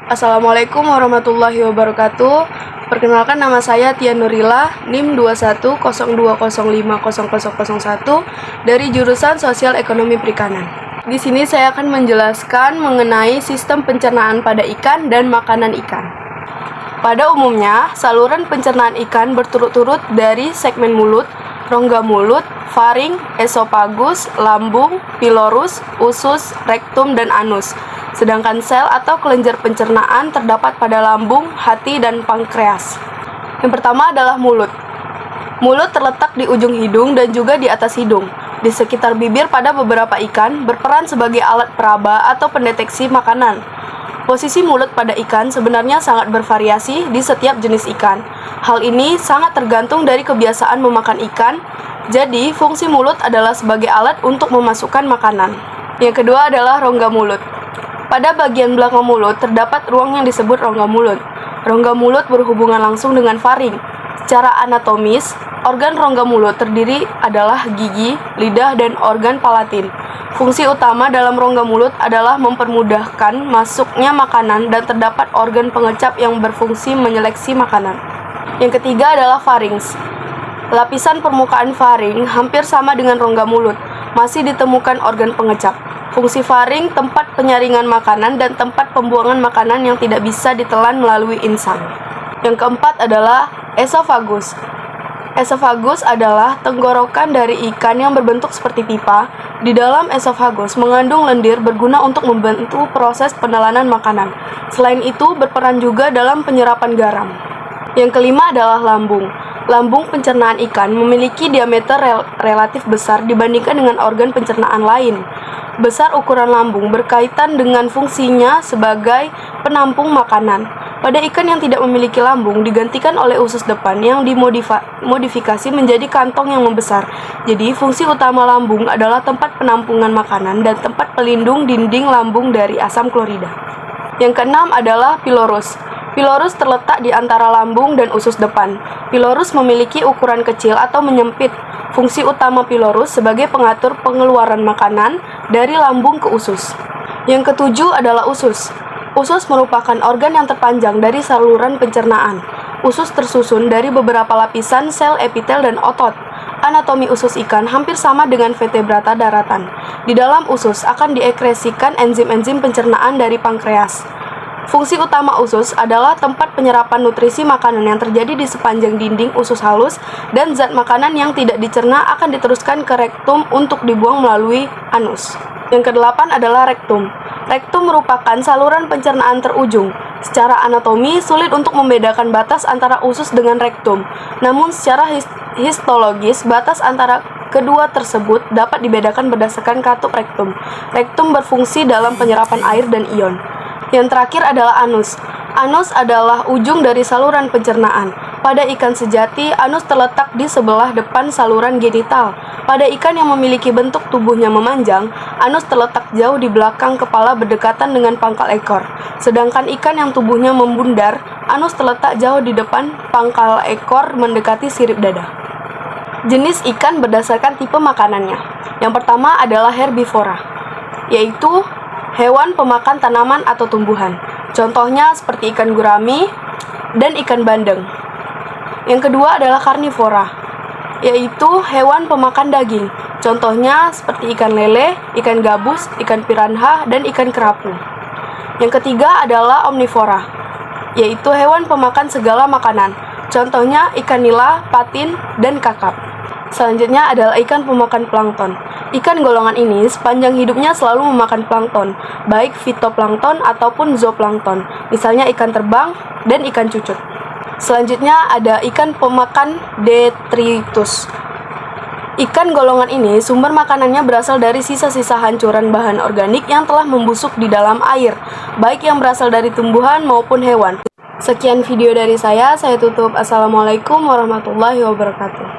Assalamualaikum warahmatullahi wabarakatuh. Perkenalkan, nama saya Tia Nurila, NIM 2102050001 dari jurusan Sosial Ekonomi Perikanan. Di sini saya akan menjelaskan mengenai sistem pencernaan pada ikan dan makanan ikan. Pada umumnya, saluran pencernaan ikan berturut-turut dari segmen mulut, rongga mulut, faring, esofagus, lambung, pilorus, usus, rektum, dan anus. Sedangkan sel atau kelenjar pencernaan terdapat pada lambung, hati, dan pankreas. Yang pertama adalah mulut. Mulut terletak di ujung hidung dan juga di atas hidung. Di sekitar bibir pada beberapa ikan berperan sebagai alat peraba atau pendeteksi makanan. Posisi mulut pada ikan sebenarnya sangat bervariasi di setiap jenis ikan. Hal ini sangat tergantung dari kebiasaan memakan ikan. Jadi, fungsi mulut adalah sebagai alat untuk memasukkan makanan. Yang kedua adalah rongga mulut. Pada bagian belakang mulut terdapat ruang yang disebut rongga mulut. Rongga mulut berhubungan langsung dengan faring. Secara anatomis, organ rongga mulut terdiri adalah gigi, lidah, dan organ palatin. Fungsi utama dalam rongga mulut adalah mempermudahkan masuknya makanan dan terdapat organ pengecap yang berfungsi menyeleksi makanan. Yang ketiga adalah farings. Lapisan permukaan faring hampir sama dengan rongga mulut. Masih ditemukan organ pengecap. Fungsi faring tempat penyaringan makanan dan tempat pembuangan makanan yang tidak bisa ditelan melalui insang. Yang keempat adalah esofagus. Esofagus adalah tenggorokan dari ikan yang berbentuk seperti pipa. Di dalam esofagus mengandung lendir berguna untuk membantu proses penelanan makanan. Selain itu, berperan juga dalam penyerapan garam. Yang kelima adalah lambung. Lambung pencernaan ikan memiliki diameter relatif besar dibandingkan dengan organ pencernaan lain. Besar ukuran lambung berkaitan dengan fungsinya sebagai penampung makanan. Pada ikan yang tidak memiliki lambung digantikan oleh usus depan yang dimodifikasi menjadi kantong yang membesar. Jadi, fungsi utama lambung adalah tempat penampungan makanan dan tempat pelindung dinding lambung dari asam klorida. Yang keenam adalah pilorus. Pilorus terletak di antara lambung dan usus depan. Pilorus memiliki ukuran kecil atau menyempit. Fungsi utama pilorus sebagai pengatur pengeluaran makanan dari lambung ke usus. Yang ketujuh adalah usus. Usus merupakan organ yang terpanjang dari saluran pencernaan. Usus tersusun dari beberapa lapisan sel epitel dan otot. Anatomi usus ikan hampir sama dengan vertebrata daratan. Di dalam usus akan diekskresikan enzim-enzim pencernaan dari pankreas. Fungsi utama usus adalah tempat penyerapan nutrisi makanan yang terjadi di sepanjang dinding usus halus, dan zat makanan yang tidak dicerna akan diteruskan ke rektum untuk dibuang melalui anus. Yang kedelapan adalah rektum. Rektum merupakan saluran pencernaan terujung. Secara anatomi, sulit untuk membedakan batas antara usus dengan rektum. Namun secara histologis, batas antara kedua tersebut dapat dibedakan berdasarkan katup rektum. Rektum berfungsi dalam penyerapan air dan ion. Yang terakhir adalah anus. Anus adalah ujung dari saluran pencernaan. Pada ikan sejati, anus terletak di sebelah depan saluran genital. Pada ikan yang memiliki bentuk tubuhnya memanjang, anus terletak jauh di belakang kepala berdekatan dengan pangkal ekor. Sedangkan ikan yang tubuhnya membundar, anus terletak jauh di depan pangkal ekor mendekati sirip dada. Jenis ikan berdasarkan tipe makanannya. Yang pertama adalah herbivora, yaitu hewan pemakan tanaman atau tumbuhan. Contohnya seperti ikan gurami dan ikan bandeng. Yang kedua adalah karnivora, yaitu hewan pemakan daging. Contohnya seperti ikan lele, ikan gabus, ikan piranha, dan ikan kerapu. Yang ketiga adalah omnivora, yaitu hewan pemakan segala makanan. Contohnya ikan nila, patin, dan kakap. Selanjutnya adalah ikan pemakan plankton. Ikan golongan ini sepanjang hidupnya selalu memakan plankton, baik fitoplankton ataupun zooplankton, misalnya ikan terbang dan ikan cucut. Selanjutnya ada ikan pemakan detritus. Ikan golongan ini sumber makanannya berasal dari sisa-sisa hancuran bahan organik yang telah membusuk di dalam air, baik yang berasal dari tumbuhan maupun hewan. Sekian video dari saya tutup. Assalamualaikum warahmatullahi wabarakatuh.